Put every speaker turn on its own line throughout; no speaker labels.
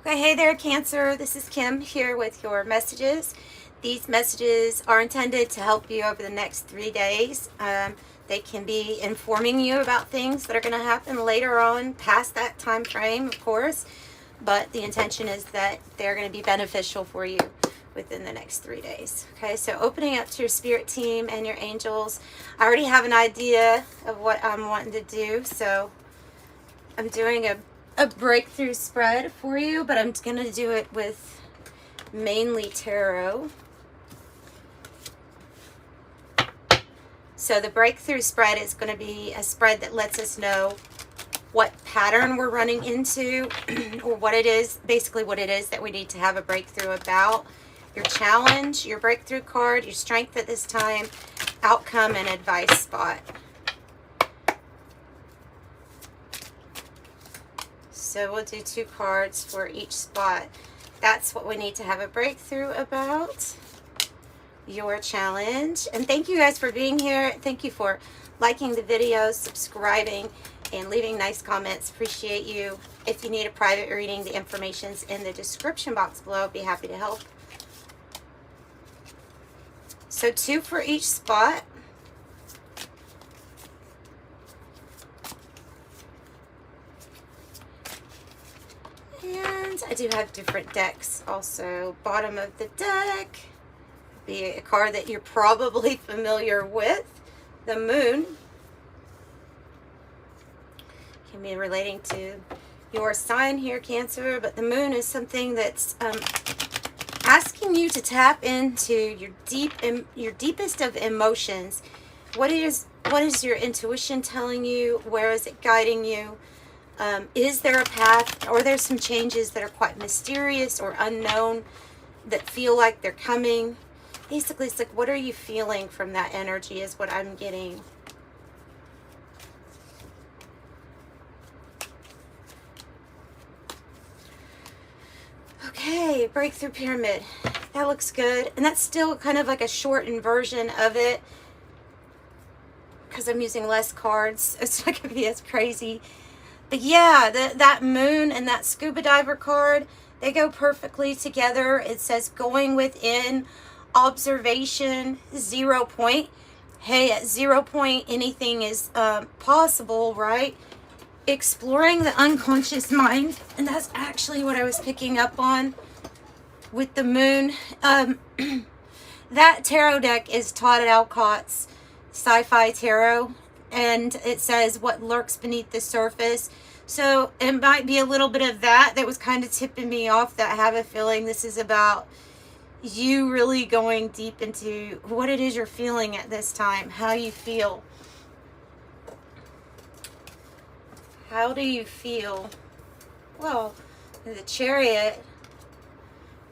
Okay, hey there, Cancer. This is Kim here with your messages. These messages are intended to help you over the next 3 days. They can be informing you about things that are going to happen later on, past that time frame, of course. But the intention is that they're going to be beneficial for you within the next 3 days. Okay, so opening up to your spirit team and your angels. I already have an idea of what I'm wanting to do, so I'm doing a breakthrough spread for you, but I'm going to do it with mainly tarot. So the breakthrough spread is going to be a spread that lets us know what pattern we're running into or what it is, basically what it is that we need to have a breakthrough about. Your challenge, your breakthrough card, your strength at this time, outcome, and advice spot. So we'll do 2 cards for each spot. That's what we need to have a breakthrough about. Your challenge. And thank you guys for being here. Thank you for liking the videos, subscribing, and leaving nice comments. Appreciate you. If you need a private reading, the information's in the description box below. I'd be happy to help. So 2 for each spot. And I do have different decks also. Bottom of the deck be a card that you're probably familiar with, the Moon. Can be relating to your sign here, Cancer, but the Moon is something that's asking you to tap into your deepest of emotions. What is your intuition telling you? Where is it guiding you? Is there a path, or there's some changes that are quite mysterious or unknown that feel like they're coming? Basically, it's like, what are you feeling from that energy is what I'm getting. Okay, breakthrough pyramid. That looks good. And that's still kind of like a shortened version of it because I'm using less cards. It's not going to be as crazy. But yeah, that Moon and that scuba diver card, they go perfectly together. It says going within, observation, 0 point. Hey, at 0 point, anything is possible, right? Exploring the unconscious mind. And that's actually what I was picking up on with the Moon. That tarot deck is Todd Alcott's Sci-Fi Tarot. And it says what lurks beneath the surface. So it might be a little bit of that was kind of tipping me off, that I have a feeling this is about you really going deep into what it is you're feeling at this time, how you feel. How do you feel? Well, the Chariot,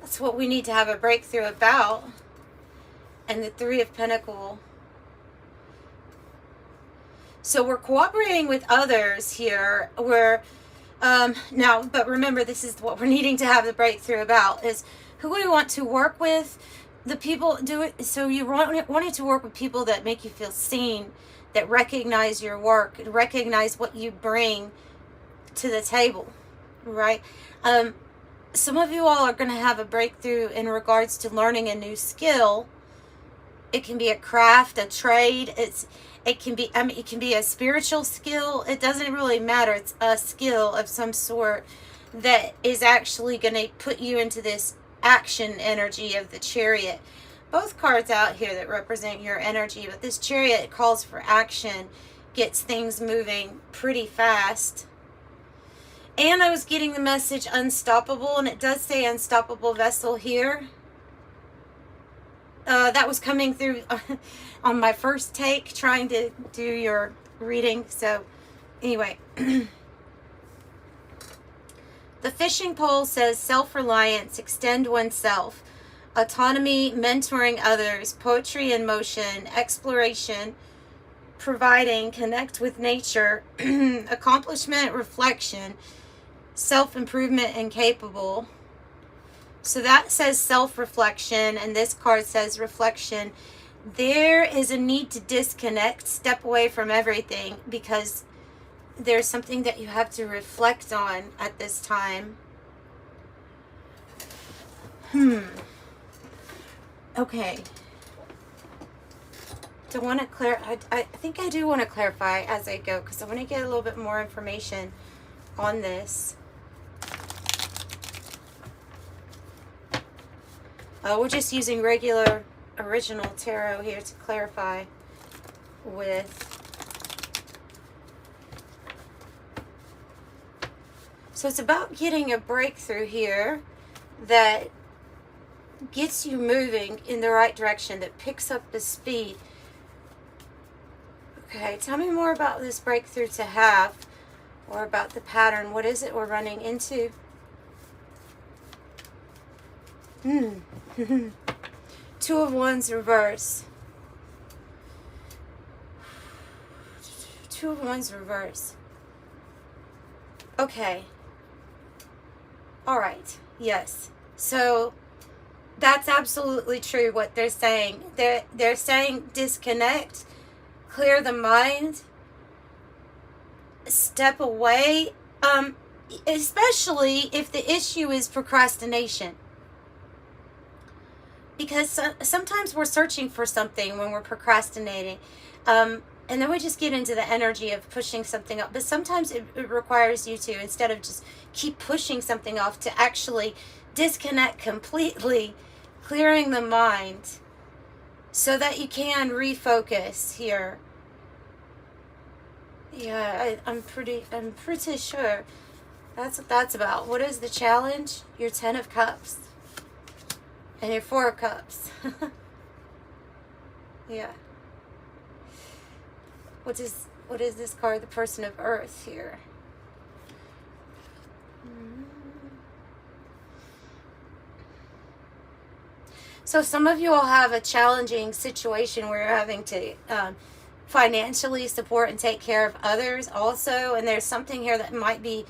that's what we need to have a breakthrough about. And the 3 of Pentacles. So we're cooperating with others here. We're now, but remember, this is what we're needing to have the breakthrough about, is who we want to work with. The people do it. So you wanted to work with people that make you feel seen, that recognize your work, recognize what you bring to the table, right? Some of you all are going to have a breakthrough in regards to learning a new skill. It can be a craft, a trade. It can be a spiritual skill. It doesn't really matter. It's a skill of some sort that is actually going to put you into this action energy of the Chariot. Both cards out here that represent your energy, but this Chariot calls for action, gets things moving pretty fast. And I was getting the message unstoppable, and it does say unstoppable vessel here. That was coming through on my first take, trying to do your reading. So anyway, the fishing pole says self-reliance, extend oneself, autonomy, mentoring others, poetry in motion, exploration, providing, connect with nature, accomplishment, reflection, self-improvement, and capable. So that says self-reflection, and this card says reflection. There is a need to disconnect, step away from everything, because there's something that you have to reflect on at this time. Okay. Do I want to I think I do want to clarify as I go, because I want to get a little bit more information on this. We're just using regular original tarot here to clarify with. So it's about getting a breakthrough here that gets you moving in the right direction, that picks up the speed. Okay, tell me more about this breakthrough to have, or about the pattern. What is it we're running into? Two of Wands reverse. Two of Wands reverse. Okay. All right. Yes. So that's absolutely true what they're saying. They're saying disconnect, clear the mind, step away, especially if the issue is procrastination. Because sometimes we're searching for something when we're procrastinating. And then we just get into the energy of pushing something up. But sometimes it requires you to, instead of just keep pushing something off, to actually disconnect completely, clearing the mind so that you can refocus here. Yeah, I'm pretty sure that's what that's about. What is the challenge? Your 10 of Cups and your 4 of Cups. Yeah. What is this card? The Person of Earth here. So some of you all have a challenging situation where you're having to financially support and take care of others also, and there's something here that might be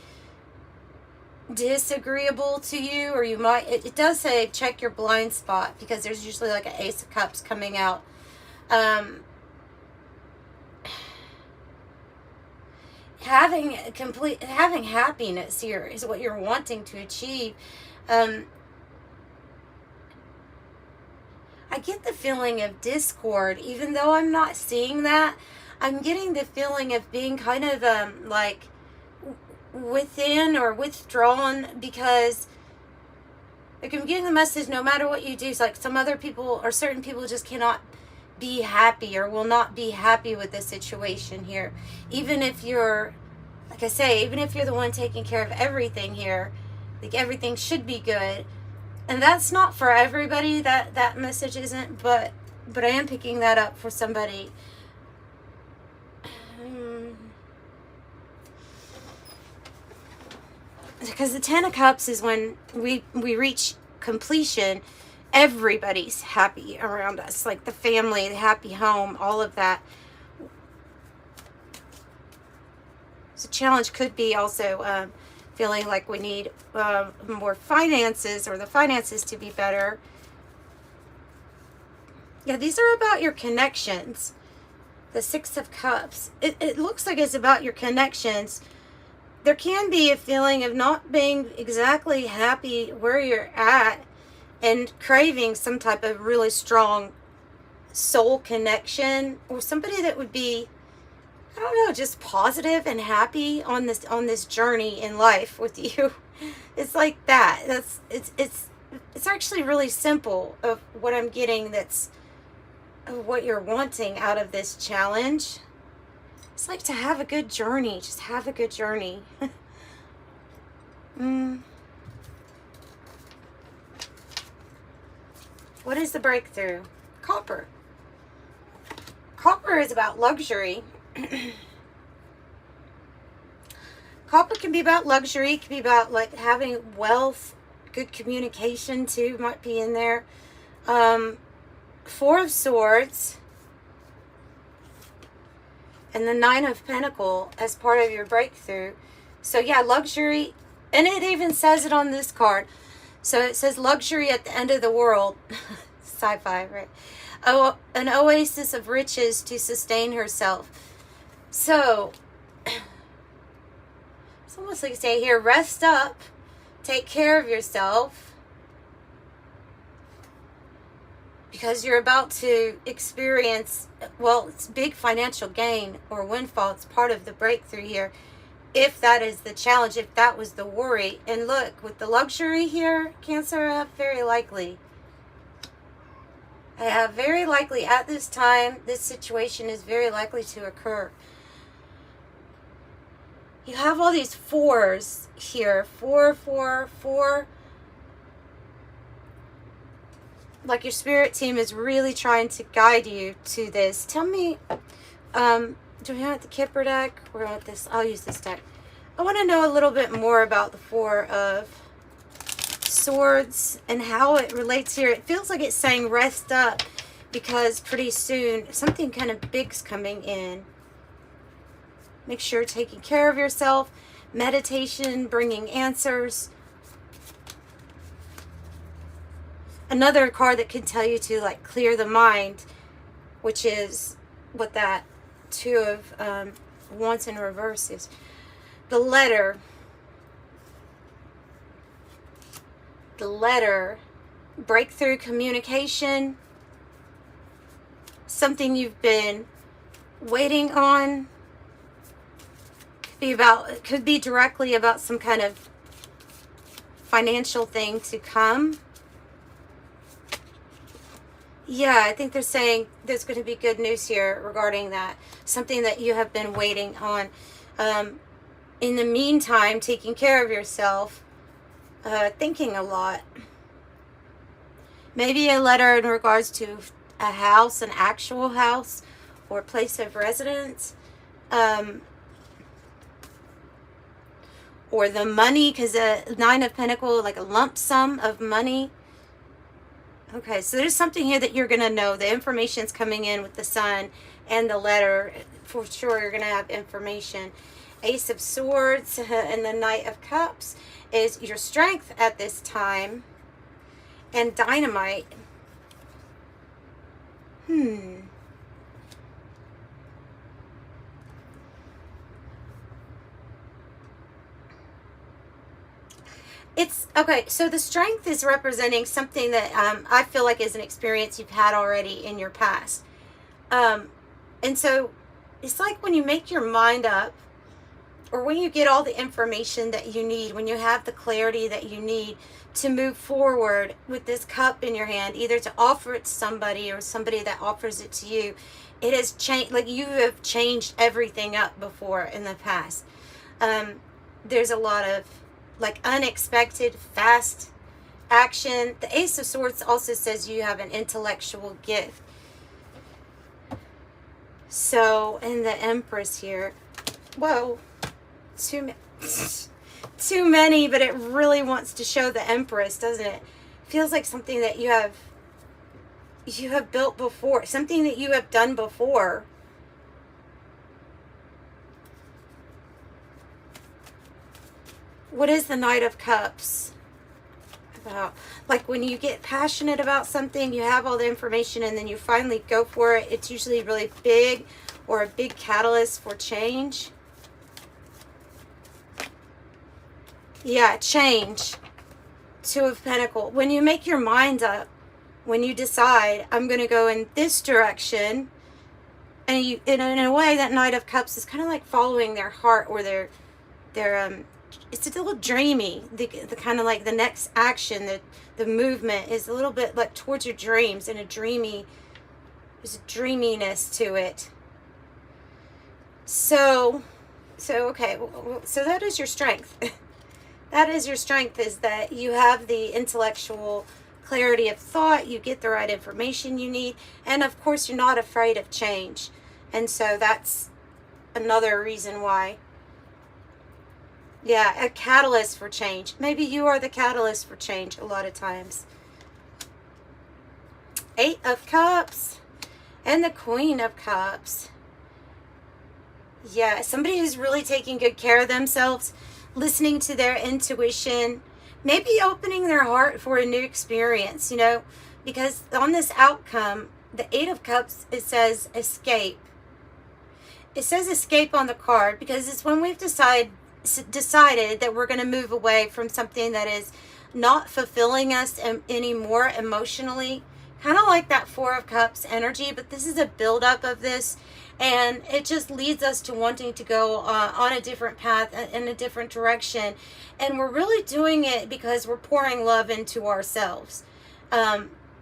disagreeable to you, or you might, it does say check your blind spot, because there's usually like an Ace of Cups coming out. Having happiness here is what you're wanting to achieve. I get the feeling of discord, even though I'm not seeing that. I'm getting the feeling of being kind of like within or withdrawn, because like I'm getting the message, no matter what you do, it's like some other people or certain people just cannot be happy, or will not be happy with the situation here. Even if you're, like I say, even if you're the one taking care of everything here, like everything should be good. And that's not for everybody, that message isn't, but I am picking that up for somebody. Because the 10 of Cups is when we reach completion. Everybody's happy around us, like the family, the happy home, all of that. So challenge could be also feeling like we need more finances, or the finances to be better. Yeah, these are about your connections. The 6 of Cups. It looks like it's about your connections. There can be a feeling of not being exactly happy where you're at, and craving some type of really strong soul connection, or somebody that would be, I don't know, just positive and happy on this journey in life with you. It's like that. It's actually really simple of what I'm getting. That's of what you're wanting out of this challenge. It's like to have a good journey. Just have a good journey. What is the breakthrough? Copper. Copper is about luxury. Copper can be about luxury. It can be about like having wealth, good communication too might be in there. 4 of Swords and the 9 of Pentacles as part of your breakthrough. So yeah, luxury, and it even says it on this card. So it says luxury at the end of the world. Sci-fi, right? Oh, an oasis of riches to sustain herself. So it's almost like say here, rest up, take care of yourself, because you're about to experience, well, it's big financial gain or windfall. It's part of the breakthrough here. If that is the challenge, if that was the worry. And look, with the luxury here, Cancer, I have very likely. I have very likely at this time, this situation is very likely to occur. You have all these fours here. 4, 4, 4. Like your spirit team is really trying to guide you to this. Tell me, do we have the Kipper deck? We're at this. I'll use this deck. I want to know a little bit more about the Four of Swords and how it relates here. It feels like it's saying rest up because pretty soon something kind of big's coming in. Make sure you're taking care of yourself. Meditation, bringing answers. Another card that can tell you to like clear the mind, which is what that Two of Wands in reverse is. The letter. The letter. Breakthrough communication. Something you've been waiting on. It could be directly about some kind of financial thing to come. Yeah, I think they're saying there's going to be good news here regarding that. Something that you have been waiting on. In the meantime, taking care of yourself, thinking a lot. Maybe a letter in regards to a house, an actual house, or place of residence. Or the money, because a Nine of Pentacles, like a lump sum of money. Okay, so there's something here that you're going to know. The information's coming in with the Sun and the letter. For sure, you're going to have information. Ace of Swords and the Knight of Cups is your strength at this time. And Dynamite. It's okay. So the strength is representing something that I feel like is an experience you've had already in your past. And so it's like when you make your mind up, or when you get all the information that you need, when you have the clarity that you need to move forward with this cup in your hand, either to offer it to somebody or somebody that offers it to you. It has changed, like you have changed everything up before in the past. There's a lot of like unexpected, fast action. The Ace of Swords also says you have an intellectual gift. So, and the Empress here. Whoa. Too many, but it really wants to show the Empress, doesn't it? Feels like something that you have built before, something that you have done before. What is the Knight of Cups about? Like when you get passionate about something, you have all the information and then you finally go for it. It's usually really big or a big catalyst for change. Yeah, change. Two of Pentacles. When you make your mind up, when you decide, I'm going to go in this direction, and you, in a way, that Knight of Cups is kind of like following their heart or their it's a little dreamy. The kind of like the next action, the movement is a little bit like towards your dreams, and there's a dreaminess to it. So okay, so that is your strength. That is your strength, is that you have the intellectual clarity of thought, you get the right information you need, and of course you're not afraid of change. And so that's another reason why. Yeah, a catalyst for change. Maybe you are the catalyst for change a lot of times. Eight of Cups and the Queen of Cups. Yeah, somebody who's really taking good care of themselves, listening to their intuition, maybe opening their heart for a new experience, you know, because on this outcome, the Eight of Cups, it says escape. It says escape on the card because it's when we've decided that we're going to move away from something that is not fulfilling us anymore emotionally. kind of like that Four of Cups energy, but this is a buildup of this, and it just leads us to wanting to go on a different path, in a different direction, and we're really doing it because we're pouring love into ourselves.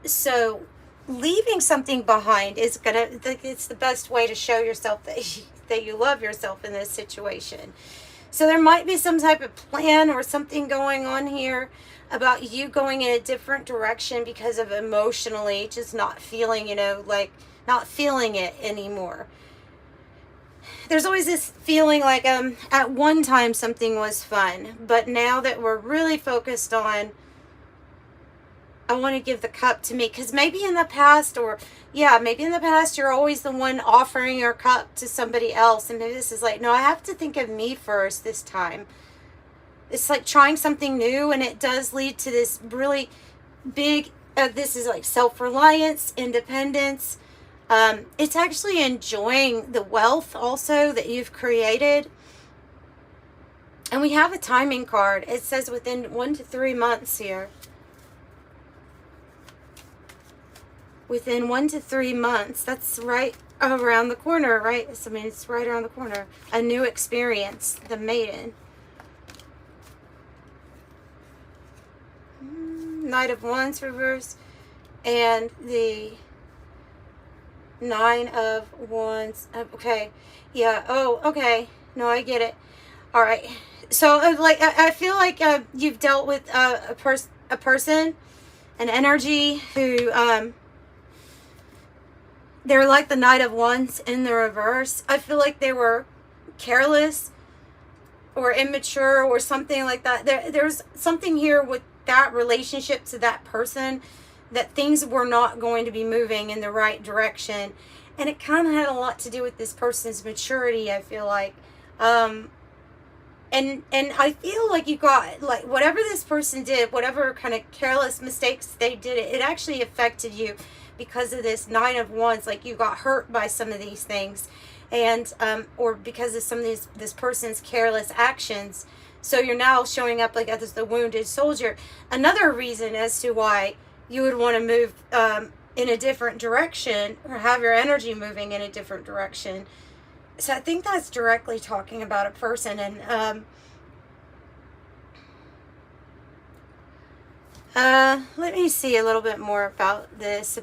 So leaving something behind is it's the best way to show yourself that you love yourself in this situation. So there might be some type of plan or something going on here about you going in a different direction because of emotionally just not feeling, like not feeling it anymore. There's always this feeling like at one time something was fun, but now that we're really focused on, I want to give the cup to me, because maybe in the past you're always the one offering your cup to somebody else, and maybe this is like, no, I have to think of me first this time. It's like trying something new, and it does lead to this really big, this is like self-reliance, independence. It's actually enjoying the wealth also that you've created. And we have a timing card. It says within 1 to 3 months here. Within 1 to 3 months. That's right around the corner, right? I mean, it's right around the corner. A new experience. The Maiden. Knight of Wands reverse. And the Nine of Wands. Okay. Yeah. Oh, okay. No, I get it. All right. So, I feel like you've dealt with a person, an energy who, they're like the Knight of Wands in the reverse. I feel like they were careless or immature or something like that. There's something here with that relationship to that person, that things were not going to be moving in the right direction. And it kind of had a lot to do with this person's maturity, I feel like. And I feel like you got, like, whatever this person did, whatever kind of careless mistakes they did, it actually affected you because of this Nine of Wands. Like, you got hurt by some of these things, and or because of some of this person's careless actions. So you're now showing up like as the wounded soldier. Another reason as to why you would want to move in a different direction, or have your energy moving in a different direction. So I think that's directly talking about a person. And let me see a little bit more about this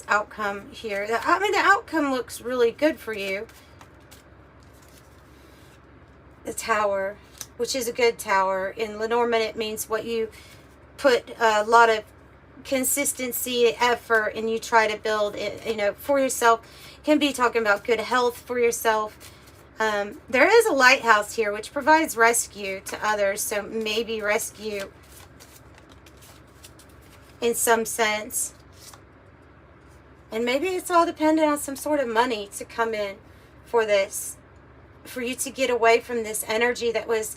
outcome here. The outcome looks really good for you. The Tower, which is a good tower. In Lenormand, it means what you put a lot of consistency, effort, and you try to build it, for yourself. Can be talking about good health for yourself. There is a lighthouse here, which provides rescue to others. So maybe rescue in some sense. And maybe it's all dependent on some sort of money to come in for this, for you to get away from this energy that was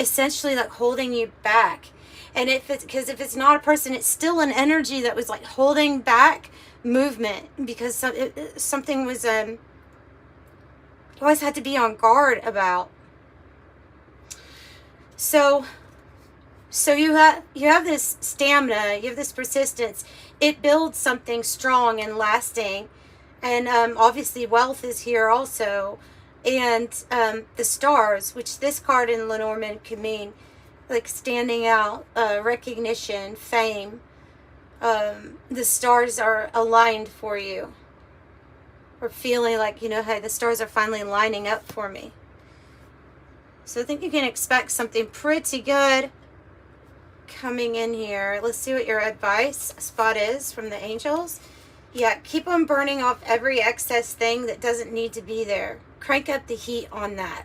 essentially like holding you back. And because if it's not a person, it's still an energy that was like holding back movement, because something was you always had to be on guard about. So you have this stamina, you have this persistence. It builds something strong and lasting. And obviously wealth is here also. And the stars, which this card in Lenormand could mean like standing out, recognition, fame. The stars are aligned for you. Or feeling like, hey, the stars are finally lining up for me. So I think you can expect something pretty good coming in here. Let's see what your advice spot is from the angels. Yeah, keep on burning off every excess thing that doesn't need to be there. Crank up the heat on that.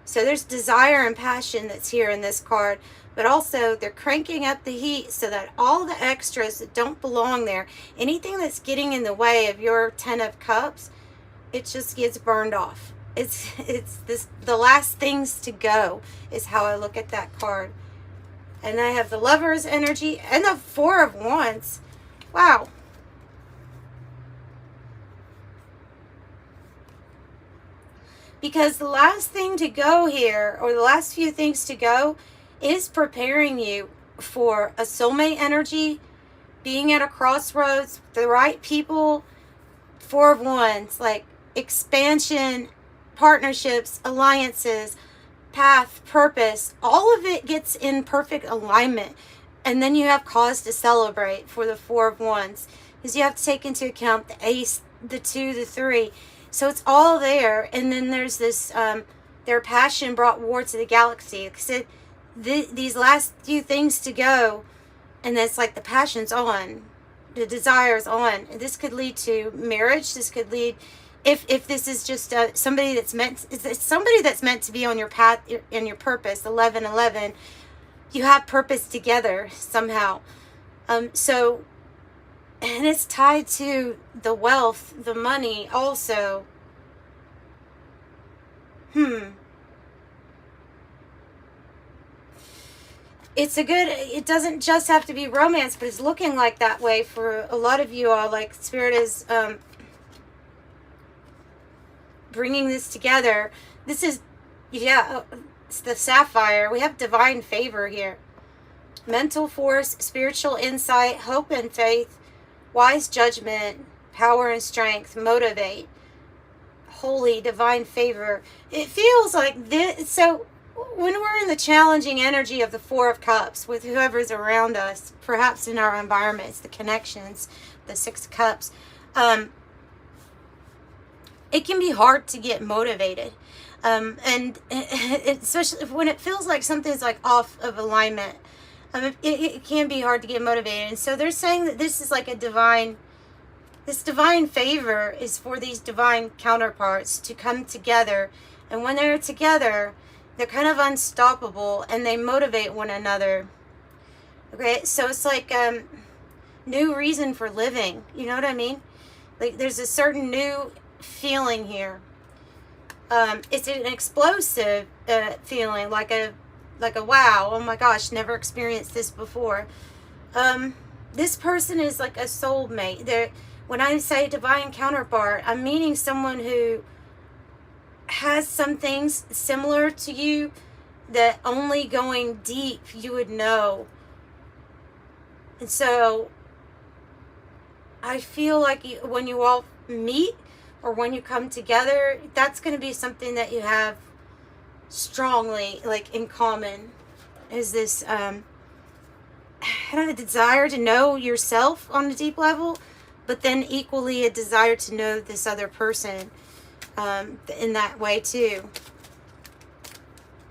So there's desire and passion that's here in this card, but also they're cranking up the heat so that all the extras that don't belong there, anything that's getting in the way of your 10 of Cups, it just gets burned off. It's the last things to go is how I look at that card. And I have the Lover's energy and the Four of Wands. Wow. Because the last thing to go here, or the last few things to go, is preparing you for a soulmate energy, being at a crossroads, the right people. Four of Wands, like expansion, partnerships, alliances, path, purpose, all of it gets in perfect alignment. And then you have cause to celebrate for the Four of Wands, because you have to take into account the Ace, the 2, the 3. So it's all there. And then there's this, their passion brought war to the galaxy. Because these last few things to go, and it's like the passion's on. The desire's on. This could lead to marriage. This could lead, if this is just somebody that's meant, it's somebody that's meant to be on your path and your purpose. 11-11, you have purpose together somehow. So, and it's tied to the wealth, the money also. It's a good, it doesn't just have to be romance, but it's looking like that way for a lot of you all. Like Spirit is bringing this together. This is, yeah, it's the Sapphire. We have divine favor here. Mental force, spiritual insight, hope and faith, wise judgment, power and strength, motivate, holy divine favor. It feels like this, so when we're in the challenging energy of the Four of Cups with whoever's around us, perhaps in our environments, the connections, the Six of Cups, it can be hard to get motivated. And especially when it feels like something's like off of alignment, it can be hard to get motivated. And so they're saying that this is like a divine, this divine favor is for these divine counterparts to come together. And when they're together, they're kind of unstoppable and they motivate one another. Okay, so it's like new reason for living. You know what I mean? Like there's a certain new feeling here. It's an explosive feeling, like a wow, oh my gosh, never experienced this before. This person is like a soulmate. When I say divine counterpart, I'm meaning someone who has some things similar to you that only going deep you would know. And so I feel like when you all meet or when you come together, that's going to be something that you have strongly like in common, is this kind of a desire to know yourself on a deep level, but then equally a desire to know this other person in that way too.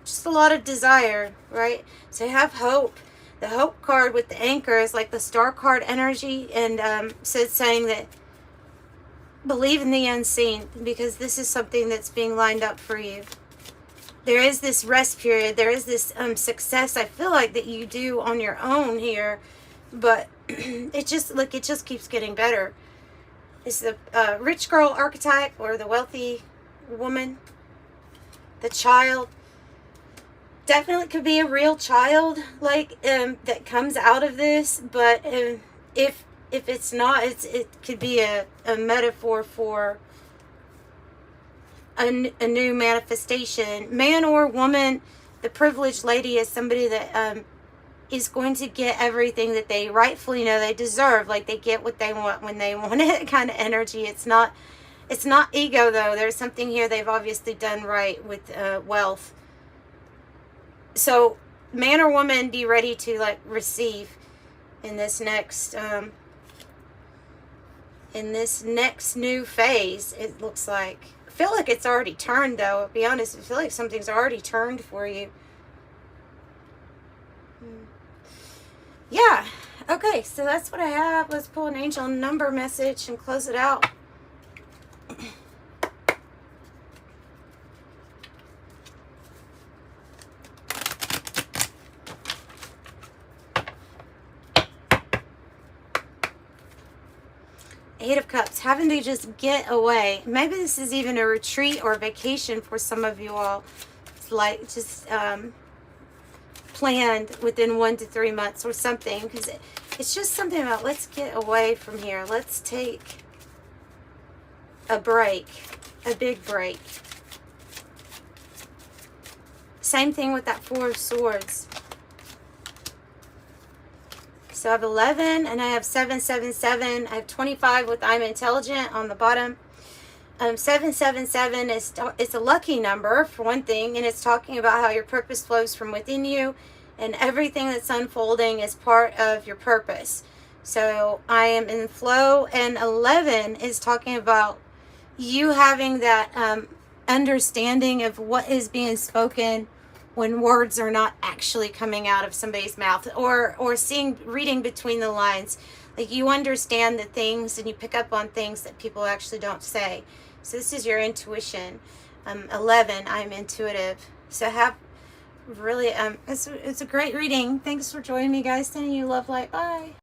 Just a lot of desire, right? So you have hope. The hope card with the anchor is like the star card energy, and so it's saying that believe in the unseen, because this is something that's being lined up for you. There is this rest period. There is this success I feel like that you do on your own here, but it just keeps getting better. It's the rich girl archetype, or the wealthy woman, the child. Definitely could be a real child, like that comes out of this. But if it's not, it could be a metaphor for a new manifestation. Man or woman, the privileged lady is somebody that is going to get everything that they rightfully know they deserve. Like they get what they want when they want it, kind of energy. It's not ego though. There's something here they've obviously done right with wealth. So man or woman, be ready to like receive in this next new phase. It looks like, I feel like it's already turned though. I'll be honest, I feel like something's already turned for you. Yeah. Okay, so that's what I have. Let's pull an angel number message and close it out. Eight of Cups, having to just get away. Maybe this is even a retreat or a vacation for some of you all. It's like just planned within 1 to 3 months or something, because it's just something about let's get away from here. Let's take a break, a big break. Same thing with that Four of Swords. So I have 11, and I have 777. I have 25 with I'm intelligent on the bottom. 777 is a lucky number, for one thing, and it's talking about how your purpose flows from within you, and everything that's unfolding is part of your purpose. So I am in flow, and 11 is talking about you having that understanding of what is being spoken when words are not actually coming out of somebody's mouth, or reading between the lines. Like, you understand the things and you pick up on things that people actually don't say. So this is your intuition. 11, I'm intuitive. So have really, it's a great reading. Thanks for joining me, guys. Sending you love, light. Bye.